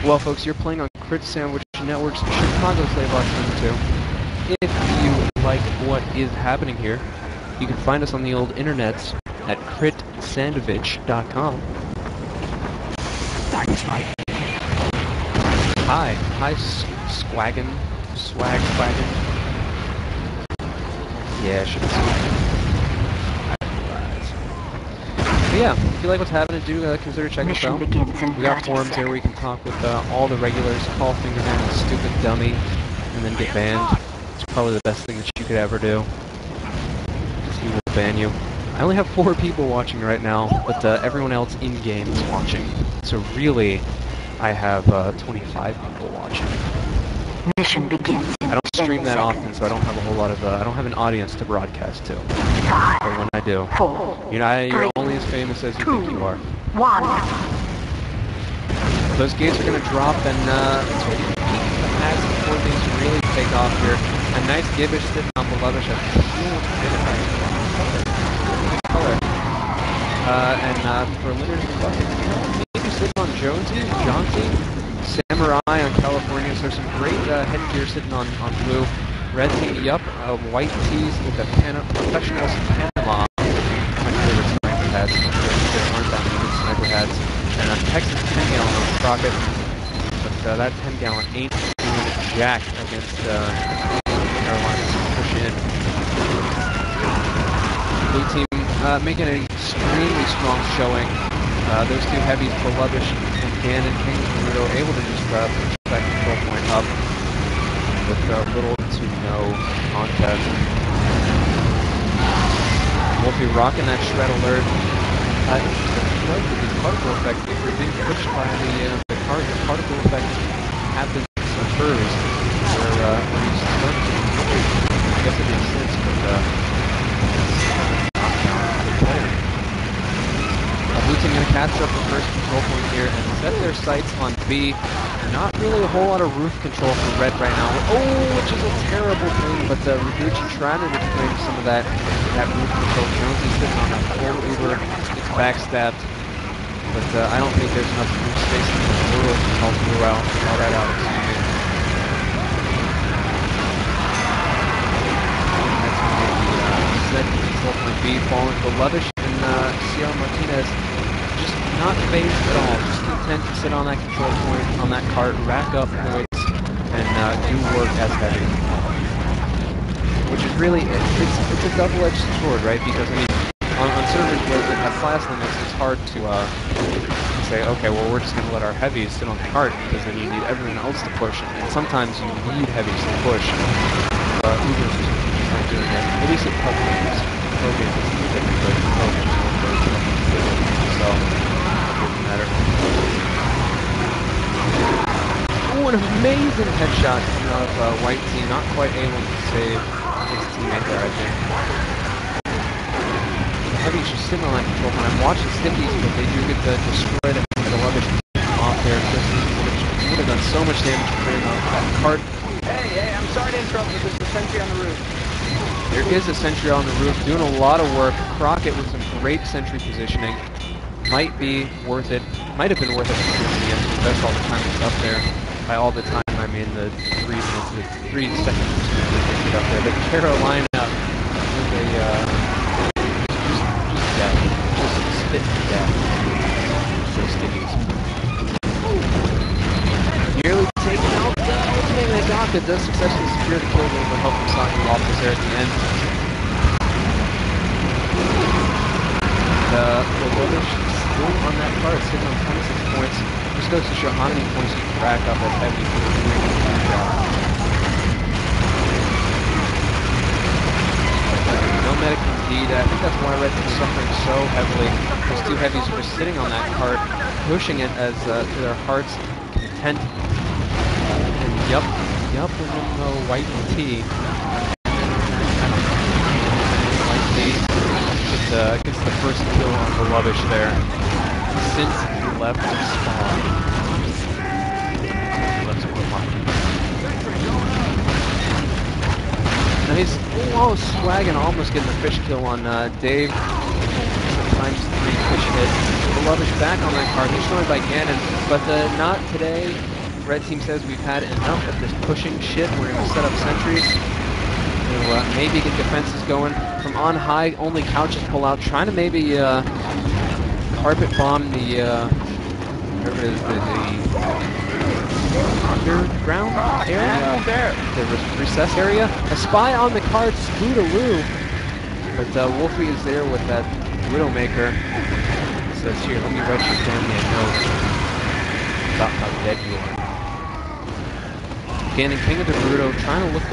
Well, folks, you're playing on Critsandvich Network's Chicago Slaybox number 2. If you like what is happening here, you can find us on the old internets at Critsandvich.com. Thanks, mate. Hi, Swaggin. Yeah, should be Swaggin. But yeah, if you like what's happening, do consider checking us out. We got forums here where you can talk with all the regulars, call Fingerman a stupid dummy, and then get banned. It's probably the best thing that you could ever do, because he will ban you. I only have 4 people watching right now, but everyone else in-game is watching. So really, I have 25 people watching. Mission begins. I don't stream that often, so I don't have a whole lot of, I don't have an audience to broadcast to. But when I do, you're only as famous as you think you are. 1. Those gates are going to drop, and let's wait for the pads before things really take off here. A nice Gibbish sitting on Balubish. Color. And for Linners and Bucket, maybe sitting on Jonesy, Samurai on California. So there's some great headgear sitting on blue. Red tee, yup. White tees with the professionals Panama. My favorite sniper hats. There aren't that many good sniper hats. And a Texas 10-gallon on Crockett. But that 10-gallon ain't doing a jack against Carolina's push in. Blue team making an extremely strong showing. Those 2 heavies, Balubish and Gannon, King and Naruto, able to just push that control point up with little to no contest. We'll be rocking that shred alert. The particle effect, if you're being pushed by the particle effect happens occurs where you start to, I guess it makes sense, but good player. Blue team going to catch up the first control point here and set their sights on B. Not really a whole lot of roof control for Red right now. Oh, which is a terrible thing, but Ragucci trying to reclaim some of that roof control. Jonesy sitting on that full Uber, gets backstabbed. But I don't think there's enough roof space in the world to help Blue out. All right, Alex. That's set control point B, falling Balubish and Sierra Martinez. Just not phased at all, just content to sit on that control point, on that cart, rack up points, and do work as heavy. Which is really, it's a double-edged sword, right? Because, I mean, on servers where they have class limits, it's hard to say, okay, well, we're just going to let our heavies sit on the cart, because then you need everyone else to push, and sometimes you need heavies to push. Uber's just not doing it, at least at public games. Pro games, it's different, but pro games don't go to so, it doesn't matter. Oh, an amazing headshot coming out of White team, not quite able to save his teammate there, I think. Heavy's just sitting on that control point. I'm watching Stiffies, but they do get the spread and the luggage off there. This would have done so much damage to clearing off that cart. Hey, I'm sorry to interrupt, but there's a sentry on the roof. There is a sentry on the roof, doing a lot of work. Crockett with some great sentry positioning. Might be worth it. Might have been worth it for the end. That's all the time it's up there. By all the time, I mean the 3 minutes, 3 seconds to get up there. But Carolina with a just death, just spit to death. So Stickies. Nearly taken out. Ultimately, Agaka does successfully secure the kill goal, but help him stop the office there at the end. Balubish still on that card, sitting on 26 points. Just goes to show how many points you can rack up as heavy for the no medic indeed. I think that's why Red is suffering so heavily. Those 2 heavies are just sitting on that cart, pushing it as to their heart's content. And yup, and then White T. White T gets the first kill on Balubish there. Since he left the spawn. Let's go nice. Oh, Swaggin almost getting the fish kill on Dave. Times 3 fish hit. Balubish back on that card. He's joined by Gannon, but not today. red team says we've had enough of this pushing shit. We're going to set up sentries. We'll maybe get defenses going. From on high, only couches pull out, trying to maybe carpet bomb the underground area? There. The recess area. A spy on the card, Scootaloo. But Wolfie is there with that Widowmaker. Says, here, let me write your family a note about how dead you are. Ganon, King of the Gerudo, trying to look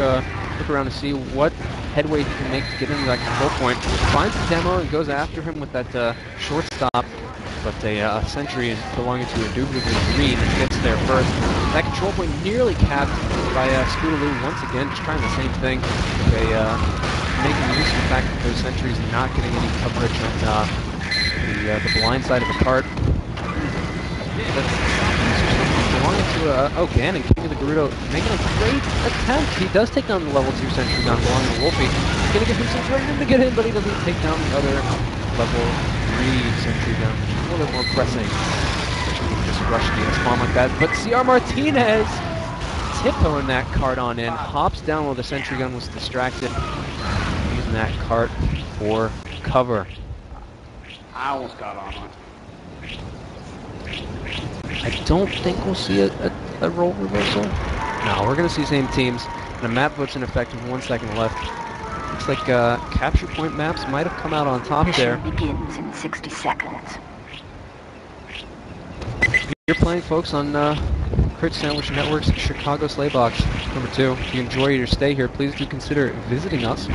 around to see what headway he can make to get into that control point. Finds the demo and goes after him with that shortstop. But a sentry belonging to Indubitably Green gets there first. That control point nearly capped by Scootaloo once again, just trying the same thing. They making use of the fact that those sentries not getting any coverage on the blind side of the cart. Belonging to Ganon, King of the Gerudo, making a great attempt. He does take down the level 2 sentry gun belonging to Wolfie. He's gonna give him some room to get in, but he doesn't take down the other level 3 sentry gun. A little bit more pressing. Just rush the spawn like that. But CR Martinez tiptoeing that cart on in, hops down while the sentry gun was distracted, using that cart for cover. I almost got on it. I don't think we'll see a role reversal. No, we're going to see same teams. And a map vote's in effect with 1 second left. Looks like capture point maps might have come out on top there. Mission begins in 60 seconds. You're playing, folks, on Critsandvich Network's Chicago Slaybox #2. If you enjoy your stay here, please do consider visiting us.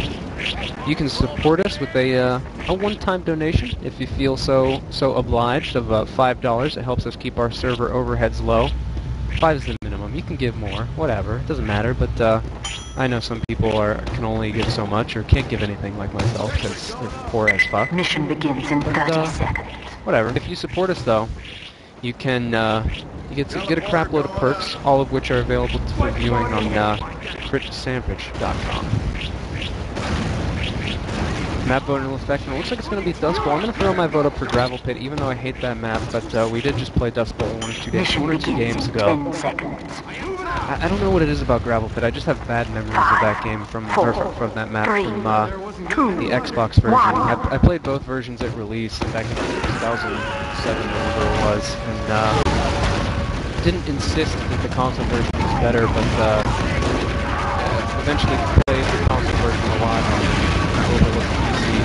You can support us with a one-time donation if you feel so obliged of $5. It helps us keep our server overheads low. 5 is the minimum. You can give more, whatever. It doesn't matter, but I know some people can only give so much or can't give anything like myself because they're poor as fuck. Mission begins in 30 seconds. Whatever. If you support us, though, you can you get a crap load of perks, all of which are available for viewing on Critsandvich.com. Map vote in effect, and it looks like it's going to be Dust Bowl. I'm going to throw my vote up for Gravel Pit, even though I hate that map, but we did just play Dust Bowl one or two games ago. 10 seconds. I don't know what it is about Gravel Pit. I just have bad memories of that game from that map from the Xbox version. I played both versions at release back in 2007, whatever it was, and didn't insist that the console version was better, but eventually played the console version a lot and overlooked PC.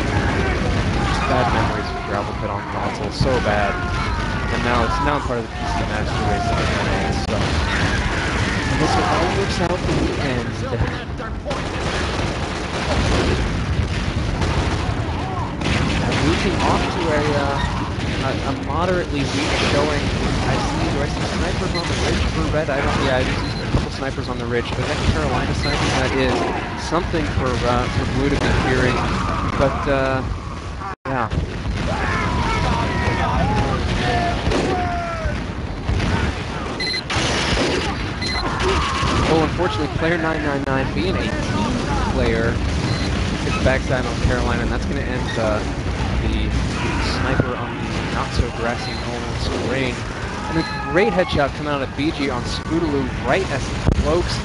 Just bad memories of Gravel Pit on console, so bad. And now it's part of the PC Master Race of the NAS, so. And this all works out in the end. Moving off to a moderately weak showing. Do I see snipers on the ridge for red? I do see a couple snipers on the ridge. But that Carolina sniper, that is something for Blue to be hearing. But yeah. Oh, unfortunately, player 999 being a team player gets backside on Carolina, and that's going to end the sniper on the not-so-grassy Nolan Terrain. And a great headshot coming out of BG on Scootaloo right as he cloaks.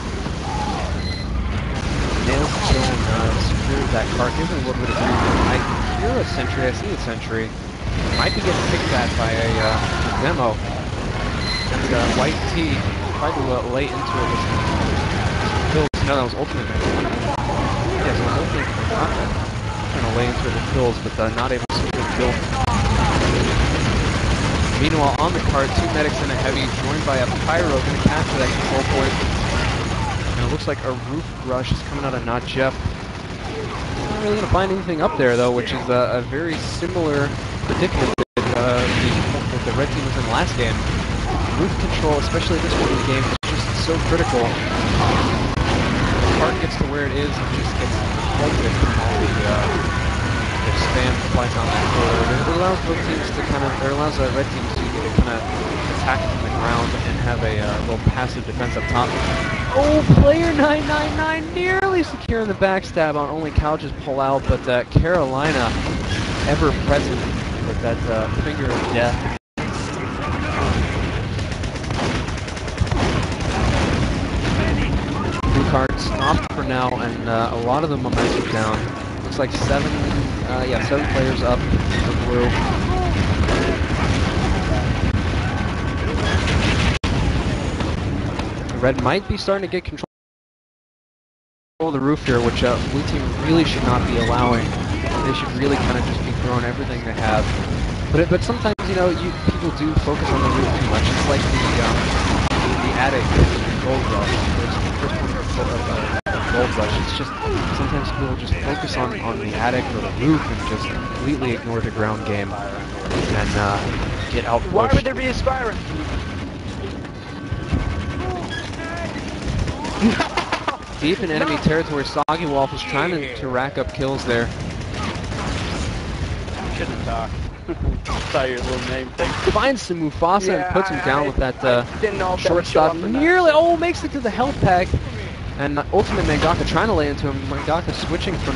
Nails the kill and secures that cart, gives him a little bit of breathing. I hear a sentry, I see a sentry. Might be getting picked at by a demo. And White T tried to lay into it with some kills. No, that was ultimate. Yeah, so ultimate content. Trying to lay into it with kills, but not able to secure the kill. Meanwhile, on the card, 2 medics and a heavy, joined by a pyro, going to capture that control point. And it looks like a roof rush is coming out of Not Jeff. Not really going to find anything up there, though, which is a very similar predicament that the red team was in last game. Roof control, especially this one in the game, is just so critical. The cart gets to where it is and just gets deflected from all the spam flies on that floor. It allows both teams to allows red teams to kind of attack from the ground and have a little passive defense up top. Oh, player 999 nearly securing the backstab on only couches pull out, but Carolina ever present with that finger of death. cart stopped for now, and a lot of the momentum down. Looks like seven players up for blue. Red might be starting to get control of the roof here, which blue team really should not be allowing. They should really kind of just be throwing everything they have. But sometimes, you know, people do focus on the roof too much. It's like the attic in Gold Rush. First one of Gold Rush. It's just sometimes people just focus on the attic or the roof and just completely ignore the ground game and get out pushed. Why would there be a Spyro? Deep in enemy territory, Soggy Waffles trying to rack up kills there. Shouldn't talk. Saw your little name thing. Finds some Mufasa and puts him down with that short stop. Nearly, makes it to the health pack. And Ultimate Mangaka trying to lay into him. Mangaka switching from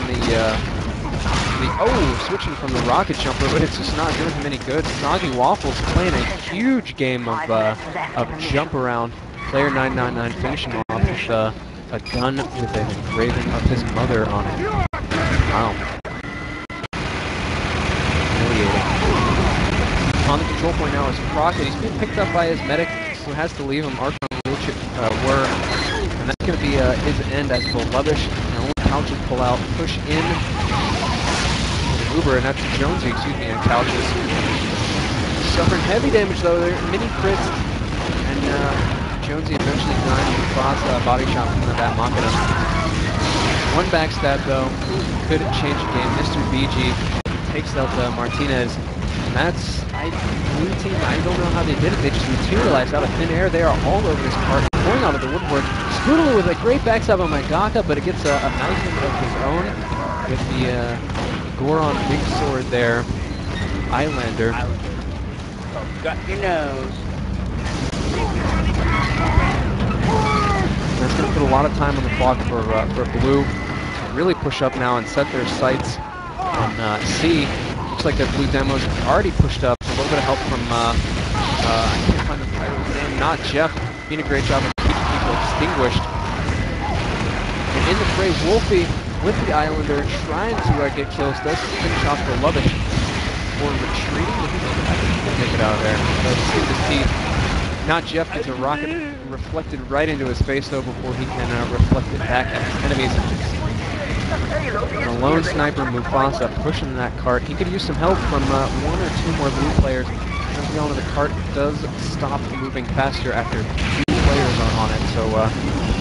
switching from the rocket jumper, but it's just not doing him any good. Soggy Waffles playing a huge game of jump around. Player 999 finishing off with a gun with an engraving of his mother on it. Wow. Humiliating. On the control point now is Crockett. He's being picked up by his medic, who has to leave him. Archon and were. And that's going to be his end as Balubish and only Couches pull out, push in Uber, and that's Jonesy, and Couches. Suffering heavy damage though, they're mini crits, and Jonesy eventually dying with body shot from that Machina. One backstab though, could change the game. Mr. BG takes out Martinez. And that's, blue team, I don't know how they did it. They just materialized out of thin air. They are all over this cart, pouring out of the woodwork. Spoodler with a great backstab on Mangaka, but it gets a knifing of his own with the Goron big sword there. Islander. Got your nose. That's going to put a lot of time on the clock for blue to really push up now and set their sights on C. Looks like that blue demo's already pushed up. A little bit of help from, I can't find the pirate's name, not Jeff, doing a great job of keeping people extinguished. And in the fray, Wolfie with the Islander trying to get kills, does finish off Balubish for retreating. I think he can take it out of there. See his teeth. Not Jeff gets a rocket reflected right into his face though before he can reflect it back at his enemies. And a lone sniper, Mufasa, pushing that cart. He could use some help from one or two more blue players. As we all know, the cart does stop moving faster after 2 players are on it. So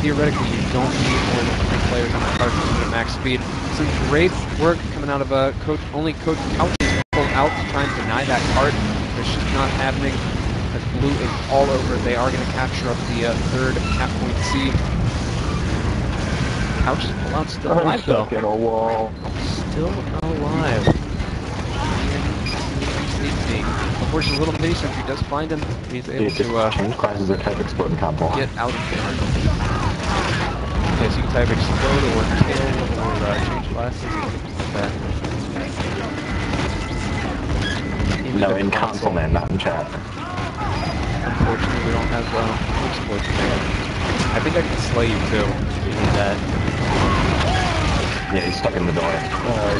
theoretically, you don't need more than 3 players on the cart to move at max speed. Some great work coming out of Coach Couches pulled out to try and deny that cart. It's just not happening. As blue is all over, they are going to capture up the third cap point C. Couches pull out still alive though. In a wall. Still alive. Unfortunately, little mini sentry does find him. He's able to change classes or type explode and combo. get out of there. Okay, so you can type explode or kill or change classes. Like that. No, in console, man, not in chat. Unfortunately, we don't have exploits there. I think I can slay you too, if you need that. Yeah, he's stuck in the door.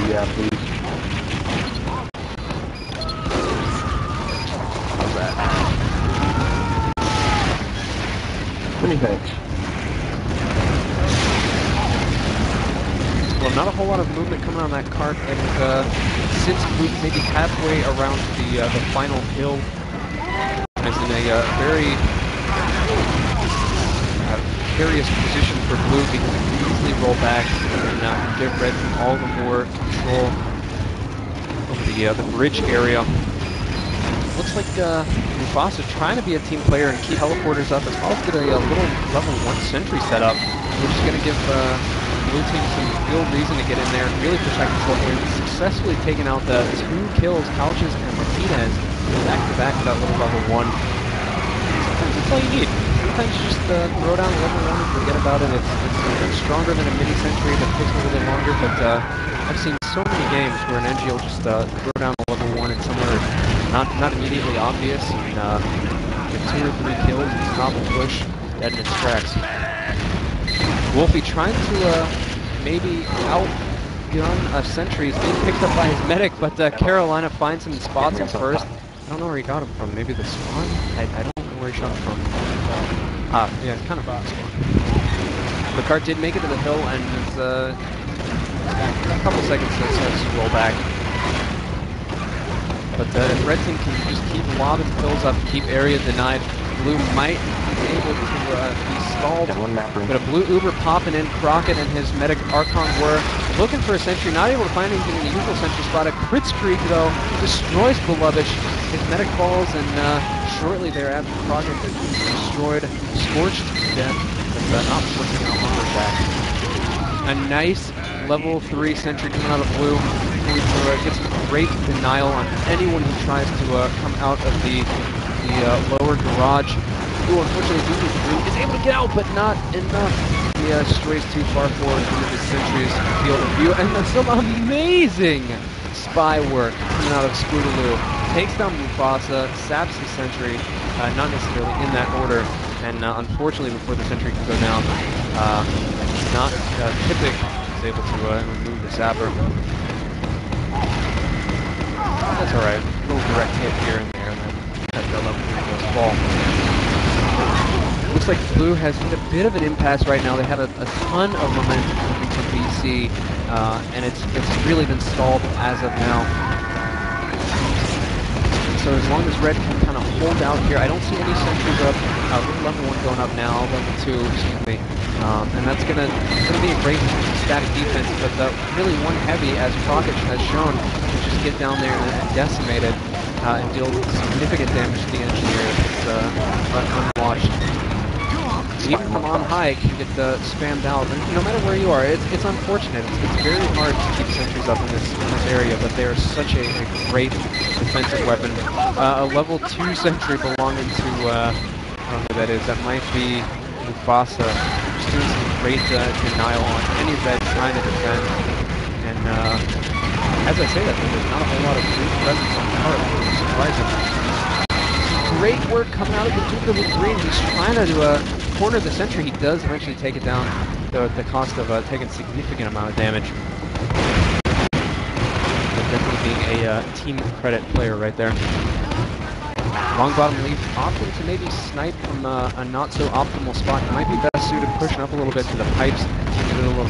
Yeah, please. How's that? What do you think? Well, not a whole lot of movement coming on that cart, and since blue maybe halfway around the final hill, is in a very precarious position for blue because it can easily roll back and get red from all the more control over the bridge area. Looks like Mufasa trying to be a team player and keep teleporters up as well as get a little level 1 sentry set up, which is going to give blue team some real reason to get in there and really protect control points. Successfully taking out the 2 kills, Couches and Martinez, back to back with that little level 1. Sometimes that's all you need. Sometimes you just throw down level 1 and forget about it. It's stronger than a mini sentry, but it takes a little bit longer. But I've seen so many games where an NG will just throw down a level 1 and somewhere not immediately obvious, and get 2 or 3 kills and stop and push, dead in its tracks. Wolfie trying to maybe outgun a sentry. He's being picked up by his medic, but Carolina finds him and spots him first. I don't know where he got him from. Maybe the spawn? I don't know where he shot him from. Yeah, it's kind of from the spawn. The cart did make it to the hill, and it's a couple seconds till it starts to roll back. But if Red Team can just keep lobbing pills up, keep area denied, Blue might be able to be stalled. But a Blue Uber popping in. Crockett and his medic Archon were looking for a sentry, not able to find anything in the usual sentry spot. A crit streak, though, destroys Balubish. His medic falls, and shortly thereafter, Crockett is destroyed, scorched to death, but not working out Lumberjack. A nice level 3 sentry coming out of Blue. Gets some great denial on anyone who tries to come out of the lower garage. Blue, unfortunately, due to Blue, is able to get out, but not enough. He strays too far forward into the sentry's field of view, and that's some amazing spy work coming out of Scootaloo. Takes down Mufasa, saps the sentry, not necessarily in that order, and unfortunately, before the sentry can go down, Tippik is able to remove the sapper. That's alright. A little direct hit here and there, and then that level 3 goes fall. Looks like Blue has hit a bit of an impasse right now. They had a ton of momentum coming from BC, and it's really been stalled as of now. So as long as Red can kind of hold out here, I don't see any sentries up. Level 1 going up now, level 2, excuse me. And that's gonna be a great static defense, but really one heavy, as Crockett has shown, to just get down there and decimate it and deal significant damage to the engineer if it's unwatched. Even from on high, it can get spammed out. And no matter where you are, it's unfortunate. It's very hard to keep sentries up in this area, but they are such a great defensive weapon. A level 2 sentry belonging to I don't know who that is. That might be Mufasa. Just doing some great denial on any Red trying to defend. And as I say that, there's not a whole lot of Blue presence on the card, which is surprising. Great work coming out of the Duke of the Green. He's trying to corner the sentry. He does eventually take it down, though at the cost of taking a significant amount of damage. But definitely being a team credit player right there. Long bottom leaf, opting to maybe snipe from a not so optimal spot. He might be best suited pushing up a little bit to the pipes to get a little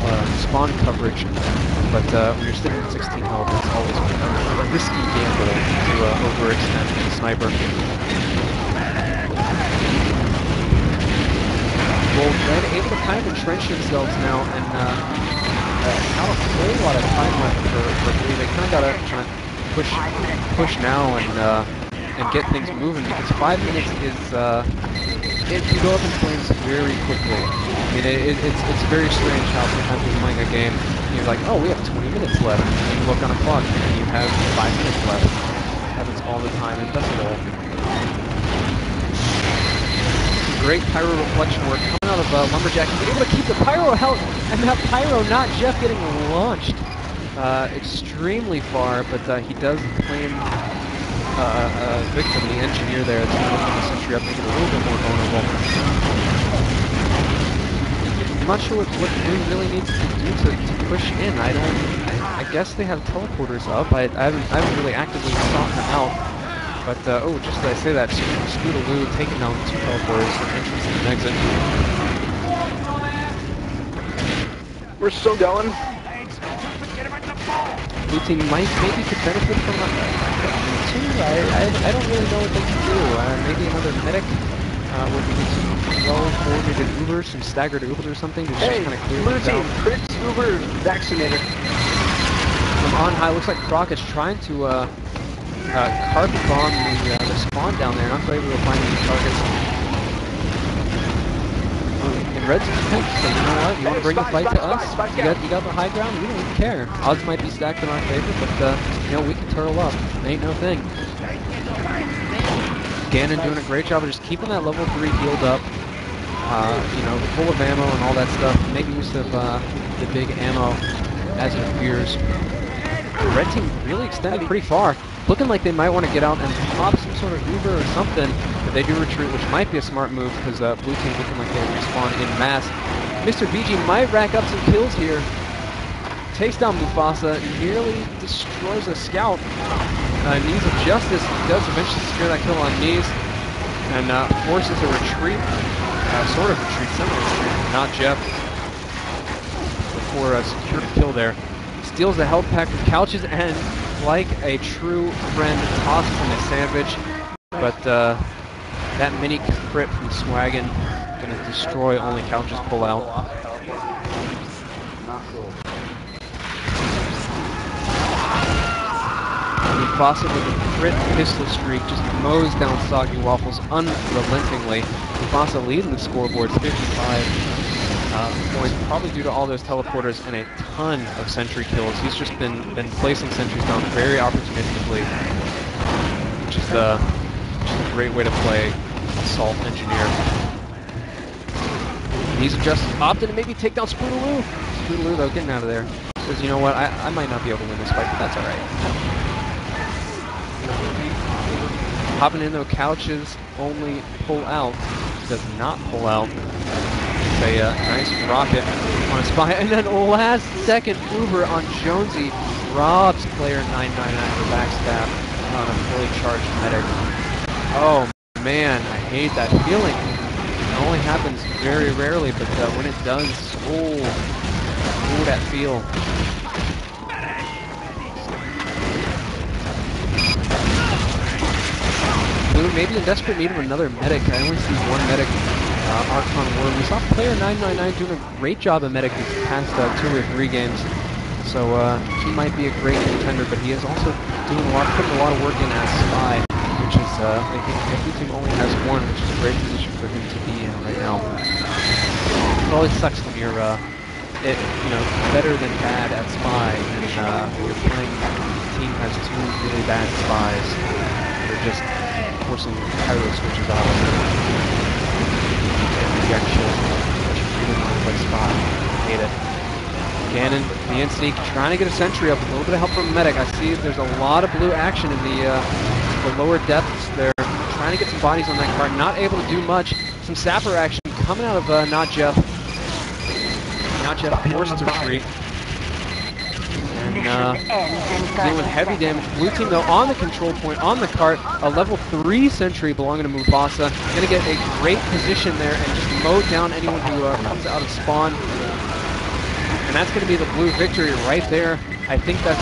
spawn coverage. But when you're sitting at 16 health, it's always a risky gamble to overextend the sniper. Well, Red able to kind of entrench themselves now, and not a whole lot of time left for Blue. They kind of got to try to push now and get things moving, because 5 minutes is it can go up in flames very quickly. I mean, it's very strange how sometimes you're playing a game and you're like, oh, we have 20 minutes left, and you look on a clock and you have 5 minutes left. It happens all the time in Festival. Great pyro reflection work coming out of Lumberjack. He's able to keep the pyro out, and that pyro, not Jeff, getting launched extremely far, but he does claim victim, the engineer there. That's going to open the sentry up, make it a little bit more vulnerable. I'm not sure what Blue really needs to do to push in. I guess they have teleporters up. I haven't really actively sought them out. But, oh, just as I say that, Scootaloo taking down 2 teleporters for entrance and exit. We're still going. Blue team maybe could benefit from two. I don't really know what they can do. Maybe another medic with some well-coordinated Ubers, some staggered Ubers or something to just kind of clear them down. Crits Uber vaccinator. From on high, looks like Crockett's trying to carpet bomb the spawn down there, not able to find any targets. And Red's pinch, so you know what? You want to bring the fight to us? You got the high ground? We don't even care. Odds might be stacked in our favor, but you know, we can turtle up. Ain't no thing. Gannon doing a great job of just keeping that level 3 healed up. You know, full of ammo and all that stuff. Make use of the big ammo as it appears. The Red team really extended pretty far. Looking like they might want to get out and pop some sort of Uber or something, but they do retreat, which might be a smart move, because Blue team looking like they respawn in mass. Mr. BG might rack up some kills here. Takes down Mufasa, nearly destroys a scout. Knees of Justice does eventually secure that kill on Knees, and forces a retreat, sort of retreat, semi-retreat, not Jeff, before securing a kill there. Steals the health pack from Couches, and like a true friend, tosses him a sandwich, but that mini crit from Swaggin gonna destroy, only Couches pull out. Mufasa with a crit pistol streak just mows down Soggy Waffles unrelentingly. Mufasa leading the scoreboards 55 points, probably due to all those teleporters and a ton of sentry kills. He's just been placing sentries down very opportunistically, which is a great way to play Assault Engineer. He's just opted to maybe take down Spoodaloo. Spoodaloo though, getting out of there. Says, you know what, I might not be able to win this fight, but that's alright. Hopping in though, Couches only pull out, does not pull out. It's a nice rocket on a spy, and then last second Uber on Jonesy robs player 999 for backstab on a fully charged medic. Oh man, I hate that feeling. It only happens very rarely, but when it does, oh, that feel. Maybe in desperate need of another medic. I only see one medic, Archon Worm. We saw player 999 doing a great job of medic these past 2 or 3 games. So he might be a great contender, but he is also putting a lot of work in as Spy, which is, I think every team only has one, which is a great position for him to be in right now. It always sucks when you're, better than bad at Spy, and you're playing a team has 2 really bad Spies. They're just forcing pyro switches out of it. Rejection. Really want to play Spy. Hate it. Gannon, the in-sneak, trying to get a sentry up. A little bit of help from a medic. I see there's a lot of blue action in the lower depths there. Trying to get some bodies on that card. Not able to do much. Some sapper action coming out of Not Jeff. Not Jeff forced to retreat. And dealing with heavy damage. Blue team though on the control point, on the cart, a level 3 sentry belonging to Mufasa. Gonna get a great position there and just mow down anyone who comes out of spawn. And that's gonna be the blue victory right there. I think that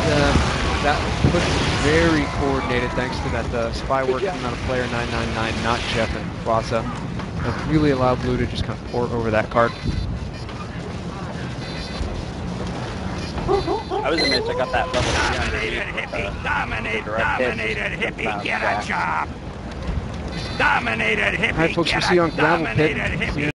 that push is very coordinated thanks to that spy work coming out of player 999, Not Jeff and Mufasa. That really allowed blue to just kind of pour over that cart. I was amazed I got that level 3 Dominated hippie, get a job! Dominated hippie, Alright folks, we'll see you on Gravel Pit.